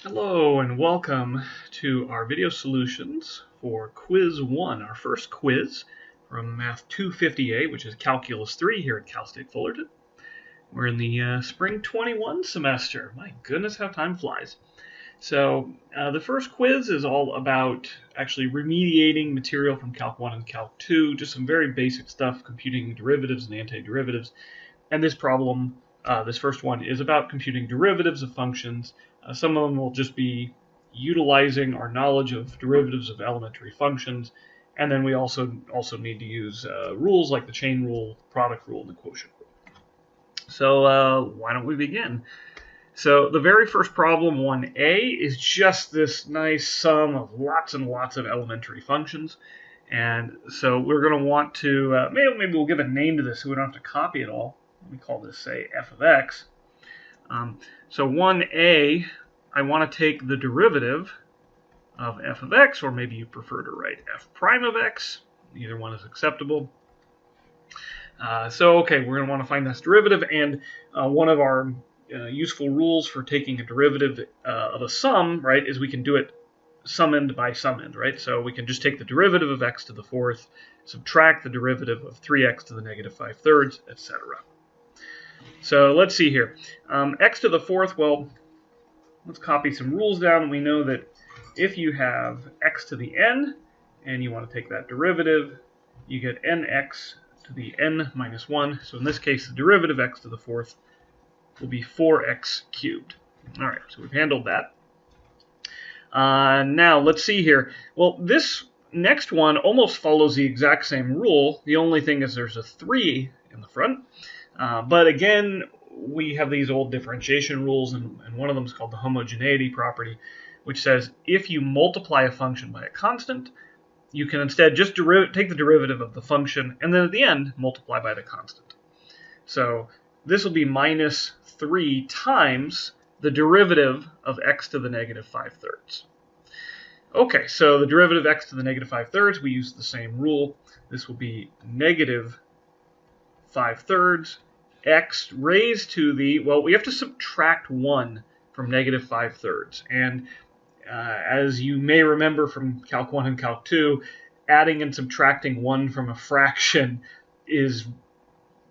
Hello and welcome to our video solutions for Quiz 1, our first quiz from Math 258, which is Calculus 3 here at Cal State Fullerton. We're in the Spring 21 semester. My goodness, how time flies. So the first quiz is all about actually remediating material from Calc 1 and Calc 2, just some very basic stuff, computing derivatives and antiderivatives. And this problem, this first one, is about computing derivatives of functions. Some of them will just be utilizing our knowledge of derivatives of elementary functions, and then we also need to use rules like the chain rule, product rule, and the quotient rule. So why don't we begin? So the very first problem, 1a, is just this nice sum of lots and lots of elementary functions. And so we're going to want to, maybe we'll give a name to this so we don't have to copy it all. We call this, say, f of x. So 1a, I want to take the derivative of f of x, or maybe you prefer to write f prime of x. Either one is acceptable. Okay, we're going to want to find this derivative, and one of our useful rules for taking a derivative of a sum, right, is we can do it sum end by sum end, right? So we can just take the derivative of x to the fourth, subtract the derivative of 3x to the negative 5/3, etc. So let's see here. X to the fourth, well, let's copy some rules down. We know that if you have x to the n, and you want to take that derivative, you get nx to the n minus 1. So in this case, the derivative of x to the fourth will be 4x cubed. All right, so we've handled that. Now, let's see here. Well, this next one almost follows the exact same rule. The only thing is there's a 3 in the front. But again, we have these old differentiation rules, and one of them is called the Homogeneity Property, which says if you multiply a function by a constant, you can instead just take the derivative of the function, and then at the end, multiply by the constant. So this will be minus 3 times the derivative of x to the negative 5/3. Okay, so the derivative of x to the negative 5/3, we use the same rule. This will be negative 5/3 x raised to the, well, we have to subtract 1 from negative 5/3. And as you may remember from Calc 1 and Calc 2, adding and subtracting 1 from a fraction is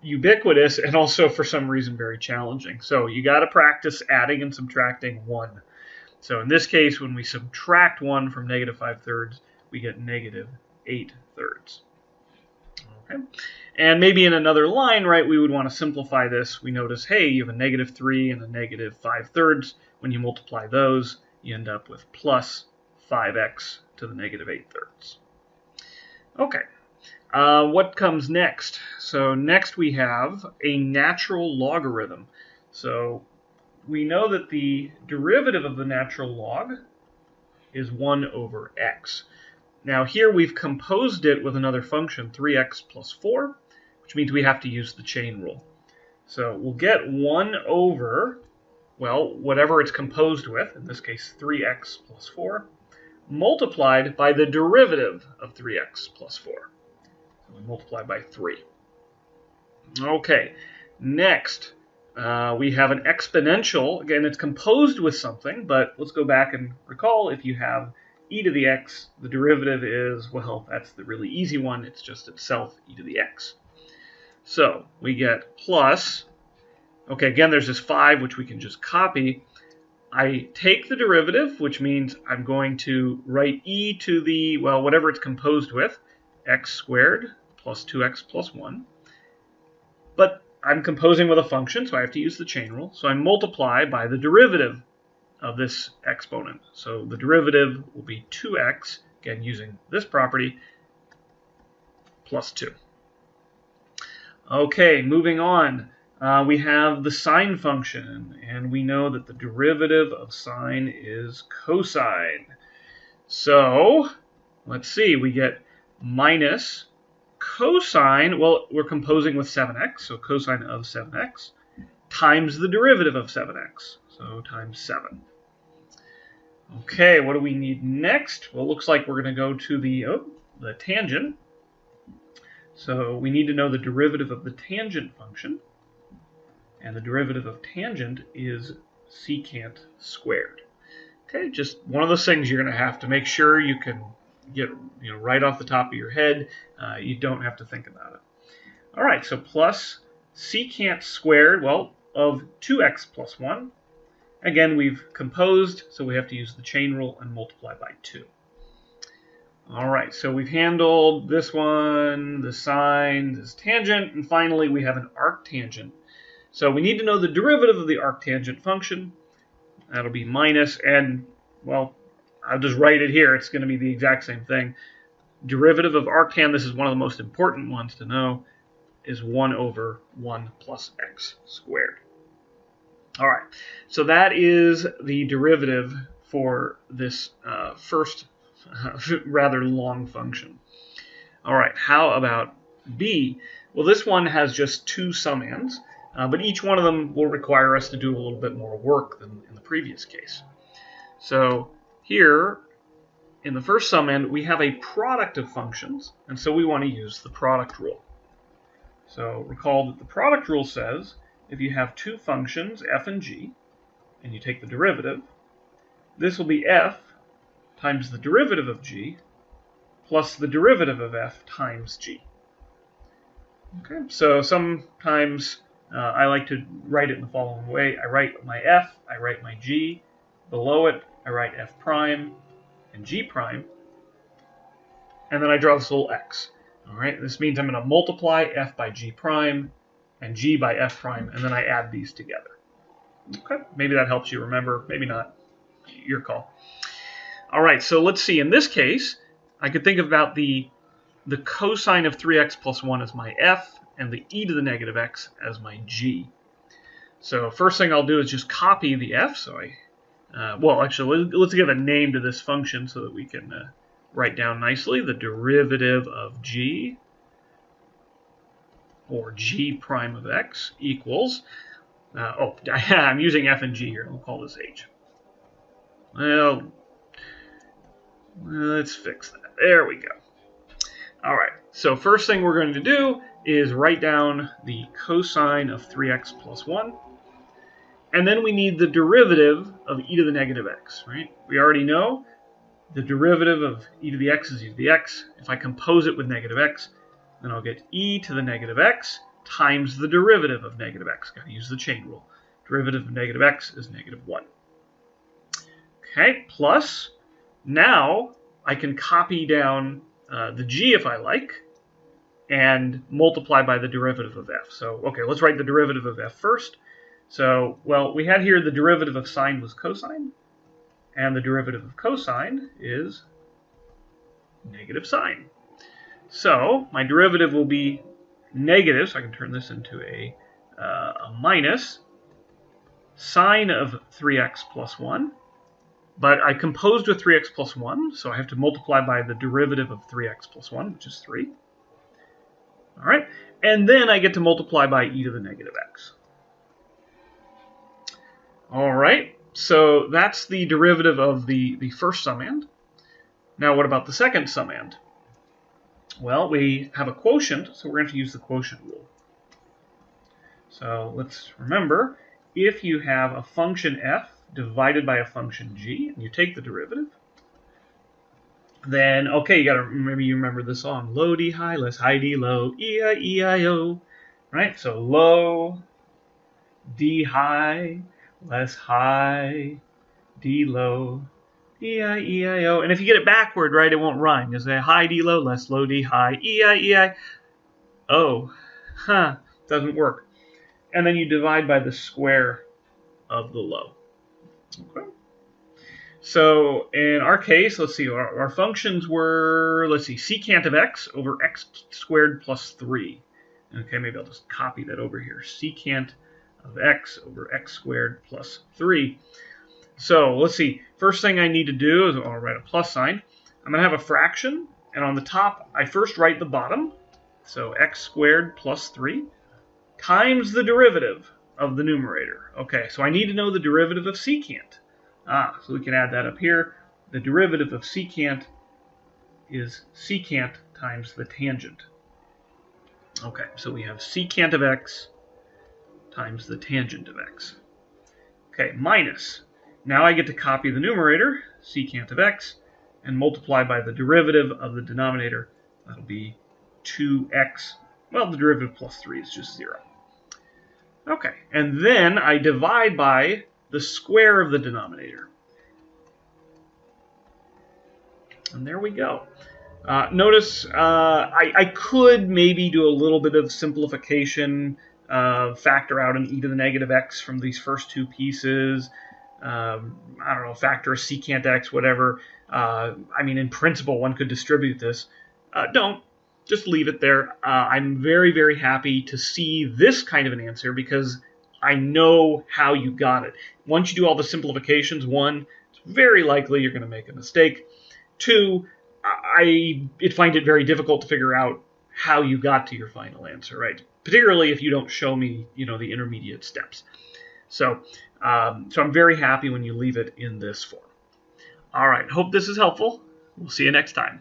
ubiquitous and also for some reason very challenging. So you got to practice adding and subtracting 1. So in this case, when we subtract 1 from negative 5/3, we get negative 8/3. Okay. And maybe in another line, right, we would want to simplify this. We notice, hey, you have a negative 3 and a negative 5/3. When you multiply those, you end up with plus 5x to the negative 8/3. Okay. What comes next? So next we have a natural logarithm. So we know that the derivative of the natural log is 1 over x. Now here we've composed it with another function, 3x plus 4, which means we have to use the chain rule. So we'll get 1 over, well, whatever it's composed with, in this case 3x plus 4, multiplied by the derivative of 3x plus 4. So we multiply by 3. Okay, next we have an exponential. Again, it's composed with something, but let's go back and recall if you have e to the x, the derivative is, well, that's the really easy one. It's just itself e to the x. So we get plus, okay, again, there's this 5, which we can just copy. I take the derivative, which means I'm going to write e to the, well, whatever it's composed with, x squared plus 2x plus 1. But I'm composing with a function, so I have to use the chain rule. So I multiply by the derivative of this exponent. So the derivative will be 2x, again using this property, plus 2. Okay, moving on. We have the sine function, and we know that the derivative of sine is cosine. So let's see, we get minus cosine, well, we're composing with 7x, so cosine of 7x, times the derivative of 7x, so times 7. Okay, what do we need next? Well, it looks like we're going to go to the tangent. So we need to know the derivative of the tangent function. And the derivative of tangent is secant squared. Okay, just one of those things you're going to have to make sure you can get right off the top of your head. You don't have to think about it. All right, so plus secant squared, well, of 2x plus 1. Again, we've composed, so we have to use the chain rule and multiply by 2. All right, so we've handled this one, the sine, this tangent, and finally we have an arctangent. So we need to know the derivative of the arctangent function. That'll be minus, and, well, I'll just write it here. It's going to be the exact same thing. Derivative of arctan, this is one of the most important ones to know, is 1 over 1 plus x squared. All right, so that is the derivative for this first rather long function. All right, how about b? Well, this one has just 2 summands, but each one of them will require us to do a little bit more work than in the previous case. So here, in the first summand, we have a product of functions, and so we want to use the product rule. So recall that the product rule says if you have 2 functions, f and g, and you take the derivative, this will be f times the derivative of g plus the derivative of f times g. Okay, so sometimes I like to write it in the following way. I write my f, I write my g, below it I write f prime and g prime, and then I draw this little x. All right, this means I'm going to multiply f by g prime and g by f prime, and then I add these together. Okay, maybe that helps you remember, maybe not. Your call. All right, so let's see. In this case, I could think about the cosine of 3x plus 1 as my f, and the e to the negative x as my g. So first thing I'll do is just copy the f. So well, actually, let's give a name to this function so that we can write down nicely the derivative of g, or g prime of x, equals, oh, I'm using f and g here. We'll call this h. Well, let's fix that. There we go. All right, so first thing we're going to do is write down the cosine of 3x plus 1. And then we need the derivative of e to the negative x, right? We already know the derivative of e to the x is e to the x. If I compose it with negative x, then I'll get e to the negative x times the derivative of negative x. Got to use the chain rule. Derivative of negative x is negative 1. Okay, plus, now I can copy down the g if I like, and multiply by the derivative of f. So, okay, let's write the derivative of f first. So, well, we had here the derivative of sine was cosine, and the derivative of cosine is negative sine. So, my derivative will be negative, so I can turn this into a minus sine of 3x plus 1. But I composed with 3x plus 1, so I have to multiply by the derivative of 3x plus 1, which is 3. All right, and then I get to multiply by e to the negative x. All right, so that's the derivative of the first summand. Now what about the second summand? Well, we have a quotient, so we're going to use the quotient rule. So let's remember, if you have a function f divided by a function g, and you take the derivative, then, okay, you remember the song, low, d, high, less high, d, low, e-i, e-i-o, right? So low, d, high, less high, d, low, e-i, e-i-o. And if you get it backward, right, it won't rhyme. You say high, d, low, less low, d, high, e-i, e-i-o. Doesn't work. And then you divide by the square of the low. Okay. So in our case, let's see, our functions were, let's see, secant of x over x squared plus 3. Okay, maybe I'll just copy that over here. Secant of x over x squared plus 3. So let's see, first thing I need to do is I'll write a plus sign. I'm going to have a fraction, and on the top, I first write the bottom. So x squared plus 3 times the derivative of the numerator. Okay, so I need to know the derivative of secant. So we can add that up here. The derivative of secant is secant times the tangent. Okay, so we have secant of x times the tangent of x. Okay, minus. Now I get to copy the numerator, secant of x, and multiply by the derivative of the denominator. That'll be 2x. Well, the derivative plus 3 is just 0. Okay, and then I divide by the square of the denominator. And there we go. Notice I could maybe do a little bit of simplification, factor out an e to the negative x from these first two pieces. I don't know, factor a secant x, whatever. I mean, in principle, one could distribute this. Don't. Just leave it there. I'm very, very happy to see this kind of an answer because I know how you got it. Once you do all the simplifications, one, it's very likely you're going to make a mistake. Two, I find it very difficult to figure out how you got to your final answer, right? Particularly if you don't show me, the intermediate steps. So I'm very happy when you leave it in this form. All right, hope this is helpful. We'll see you next time.